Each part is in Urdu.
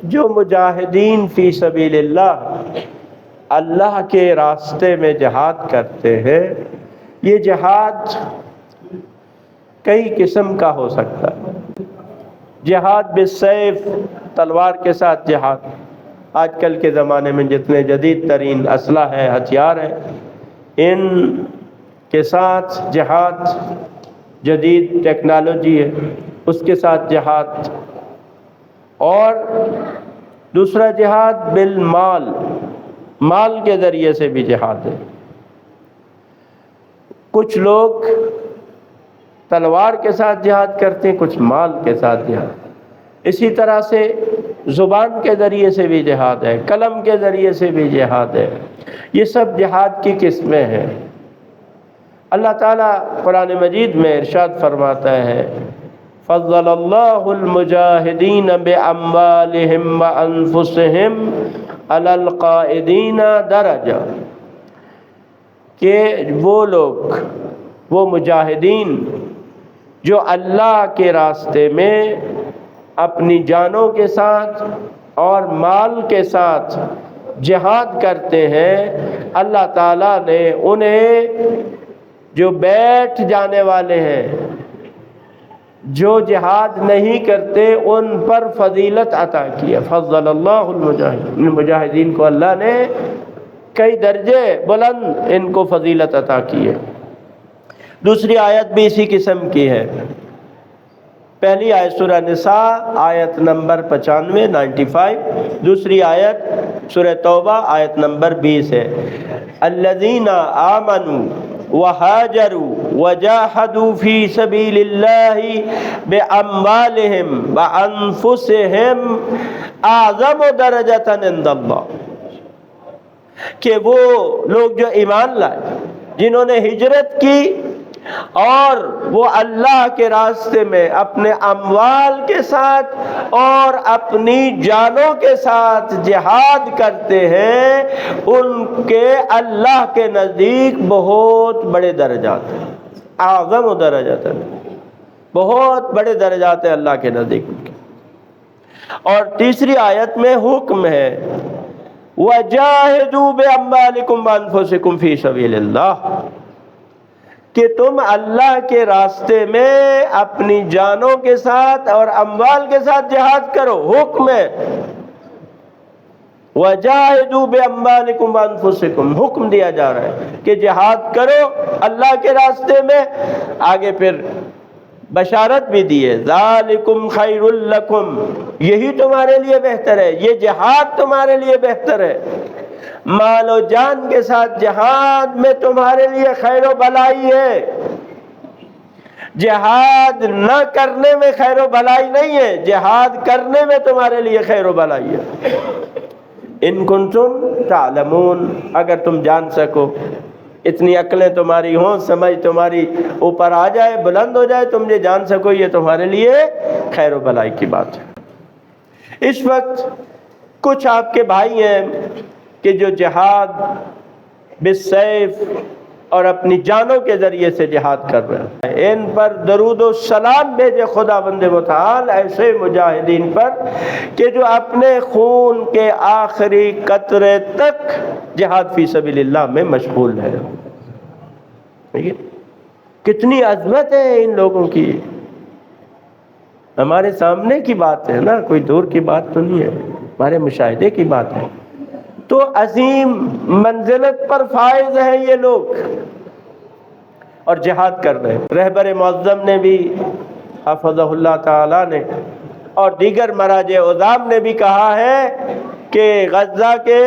جو مجاہدین فی سبیل اللہ اللہ کے راستے میں جہاد کرتے ہیں، یہ جہاد کئی قسم کا ہو سکتا ہے۔ جہاد بالسیف، تلوار کے ساتھ جہاد، آج کل کے زمانے میں جتنے جدید ترین اسلحہ ہے، ہتھیار ہیں، ان کے ساتھ جہاد، جدید ٹیکنالوجی ہے اس کے ساتھ جہاد۔ اور دوسرا جہاد بالمال، مال کے ذریعے سے بھی جہاد ہے۔ کچھ لوگ تلوار کے ساتھ جہاد کرتے ہیں، کچھ مال کے ساتھ جہاد۔ اسی طرح سے زبان کے ذریعے سے بھی جہاد ہے، قلم کے ذریعے سے بھی جہاد ہے۔ یہ سب جہاد کی قسمیں ہیں۔ اللہ تعالیٰ قرآن مجید میں ارشاد فرماتا ہے فضل اللہ المجاہدین باموالہم وانفسہم علی القاعدین درجہ، کہ وہ لوگ، وہ مجاہدین جو اللہ کے راستے میں اپنی جانوں کے ساتھ اور مال کے ساتھ جہاد کرتے ہیں، اللہ تعالیٰ نے انہیں جو بیٹھ جانے والے ہیں، جو جہاد نہیں کرتے، ان پر فضیلت عطا کی ہے۔ فضل اللہ المجاہدین، مجاہدین کو اللہ نے کئی درجے بلند ان کو فضیلت عطا کی ہے۔ دوسری آیت بھی اسی قسم کی ہے۔ پہلی آیت سورہ نساء آیت نمبر 95 دوسری آیت سورہ توبہ آیت نمبر 20 ہے۔ الذین آمنوا وہاجروا وجاہدوا فی سبیل اللہ باموالہم وانفسہم اعظم درجۃ عند اللہ، کہ وہ لوگ جو ایمان لائے، جنہوں نے ہجرت کی اور وہ اللہ کے راستے میں اپنے اموال کے ساتھ اور اپنی جانوں کے ساتھ جہاد کرتے ہیں، ان کے اللہ کے نزدیک بہت بڑے درجات ہیں۔ اعظم درجات ہیں، بہت بڑے درجات ہیں اللہ کے نزدیک ان کے۔ اور تیسری آیت میں حکم ہے وَجَاهِدُوا بِأَمْوَالِكُمْ وَأَنفُسِكُمْ فِي سَبِيلِ اللَّهِ، کہ تم اللہ کے راستے میں اپنی جانوں کے ساتھ اور اموال کے ساتھ جہاد کرو۔ حکم ہے وَجَاهِدُوا بِأَمْوَالِكُمْ وَأَنفُسِكُمْ، حکم دیا جا رہا ہے کہ جہاد کرو اللہ کے راستے میں۔ آگے پھر بشارت بھی دی ہے ذَلِكُمْ خَيْرٌ لَكُمْ، یہی تمہارے لیے بہتر ہے، یہ جہاد تمہارے لیے بہتر ہے۔ مال و جان کے ساتھ جہاد میں تمہارے لیے خیر و بھلائی ہے، جہاد نہ کرنے میں خیر و بھلائی نہیں ہے، جہاد کرنے میں تمہارے لیے خیر و بھلائی ہے۔ ان کنتم تعلمون، اگر تم جان سکو، اتنی عقلیں تمہاری ہوں، سمجھ تمہاری اوپر آ جائے، بلند ہو جائے، تم یہ جان سکو یہ تمہارے لیے خیر و بھلائی کی بات ہے۔ اس وقت کچھ آپ کے بھائی ہیں کہ جو جہاد بالسیف اور اپنی جانوں کے ذریعے سے جہاد کر رہے ہیں، ان پر درود و سلام بھیجے خداوند متعال ایسے مجاہدین پر کہ جو اپنے خون کے آخری قطرے تک جہاد فی سبیل اللہ میں مشغول ہے۔ کتنی عظمت ہے ان لوگوں کی، ہمارے سامنے کی بات ہے نا، کوئی دور کی بات تو نہیں ہے، ہمارے مشاہدے کی بات ہے۔ تو عظیم منزلت پر فائز ہیں یہ لوگ اور جہاد کر رہے ہیں۔ رہبر معظم نے بھی حفظہ اللہ تعالی نے اور دیگر مراجع عظام نے بھی کہا ہے کہ غزہ کے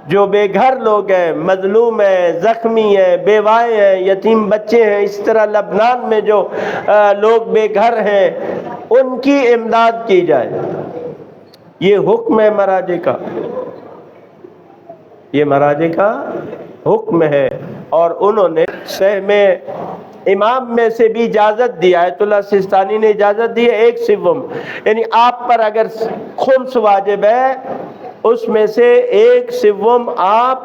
جو بے گھر لوگ ہیں، مظلوم ہیں، زخمی ہیں، بیوائیں ہیں، یتیم بچے ہیں، اس طرح لبنان میں جو لوگ بے گھر ہیں، ان کی امداد کی جائے۔ یہ حکم ہے مراجع کا، یہ مراجع کا حکم ہے۔ اور انہوں نے سہم امام میں سے بھی اجازت دی، آیت اللہ سستانی نے اجازت دی ہے 1/7، یعنی آپ پر اگر خمس واجب ہے، اس میں سے 1/7 آپ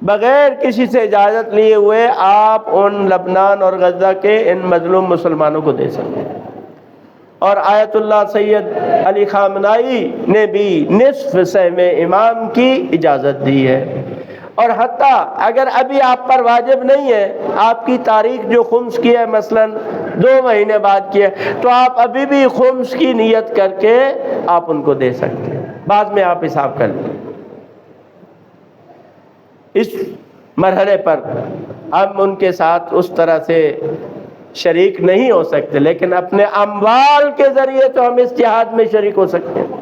بغیر کسی سے اجازت لیے ہوئے آپ ان لبنان اور غزہ کے ان مظلوم مسلمانوں کو دے سکتے ہیں۔ اور آیت اللہ سید علی خامنائی نے بھی نصف سہم امام کی اجازت دی ہے۔ اور حتیٰ اگر ابھی آپ پر واجب نہیں ہے، آپ کی تاریخ جو خمس کی ہے مثلاً 2 مہینے بعد کی ہے، تو آپ ابھی بھی خمس کی نیت کر کے آپ ان کو دے سکتے ہیں، بعد میں آپ حساب کر لیں۔ اس مرحلے پر ہم ان کے ساتھ اس طرح سے شریک نہیں ہو سکتے، لیکن اپنے اموال کے ذریعے تو ہم اس جہاد میں شریک ہو سکتے ہیں۔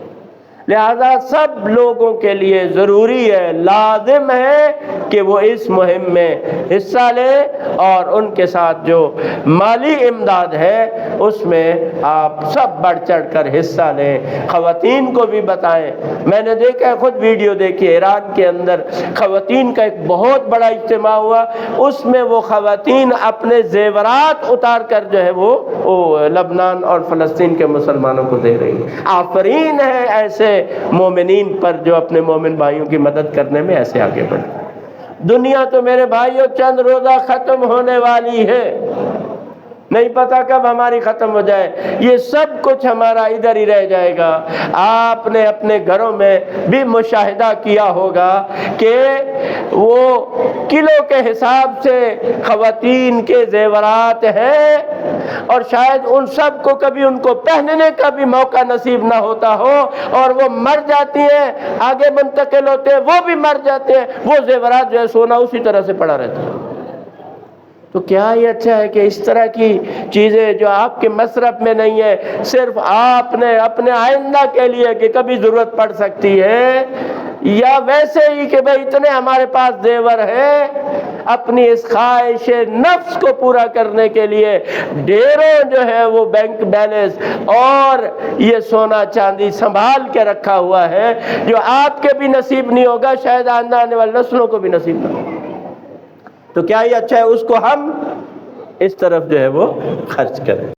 لہذا سب لوگوں کے لیے ضروری ہے، لازم ہے کہ وہ اس مہم میں حصہ لیں، اور ان کے ساتھ جو مالی امداد ہے اس میں آپ سب بڑھ چڑھ کر حصہ لیں، خواتین کو بھی بتائیں۔ میں نے دیکھا، خود ویڈیو دیکھی، ایران کے اندر خواتین کا ایک بہت بڑا اجتماع ہوا، اس میں وہ خواتین اپنے زیورات اتار کر جو ہے وہ لبنان اور فلسطین کے مسلمانوں کو دے رہی ہیں۔ آفرین ہے ایسے مومنین پر جو اپنے مومن بھائیوں کی مدد کرنے میں ایسے آگے بڑھے۔ دنیا تو میرے بھائیوں چند روزہ ختم ہونے والی ہے، نہیں پتا کب ہماری ختم ہو جائے، یہ سب کچھ ہمارا ادھر ہی رہ جائے گا۔ آپ نے اپنے گھروں میں بھی مشاہدہ کیا ہوگا کہ وہ کلو کے حساب سے خواتین کے زیورات ہیں، اور شاید ان سب کو کبھی ان کو پہننے کا بھی موقع نصیب نہ ہوتا ہو، اور وہ مر جاتی ہیں، آگے منتقل ہوتے ہیں، وہ بھی مر جاتے ہیں، وہ زیورات جو ہے سونا اسی طرح سے پڑا رہتا ہے۔ تو کیا یہ اچھا ہے کہ اس طرح کی چیزیں جو آپ کے مصرف میں نہیں ہے، صرف آپ نے اپنے آئندہ کے لیے کہ کبھی ضرورت پڑ سکتی ہے، یا ویسے ہی کہ بھئی اتنے ہمارے پاس زیور ہے، اپنی اس خواہش نفس کو پورا کرنے کے لیے ڈھیروں جو ہے وہ بینک بیلنس اور یہ سونا چاندی سنبھال کے رکھا ہوا ہے، جو آپ کے بھی نصیب نہیں ہوگا، شاید آنے والی نسلوں کو بھی نصیب نہ ہوگا۔ تو کیا یہ اچھا ہے اس کو ہم اس طرف جو ہے وہ خرچ کریں۔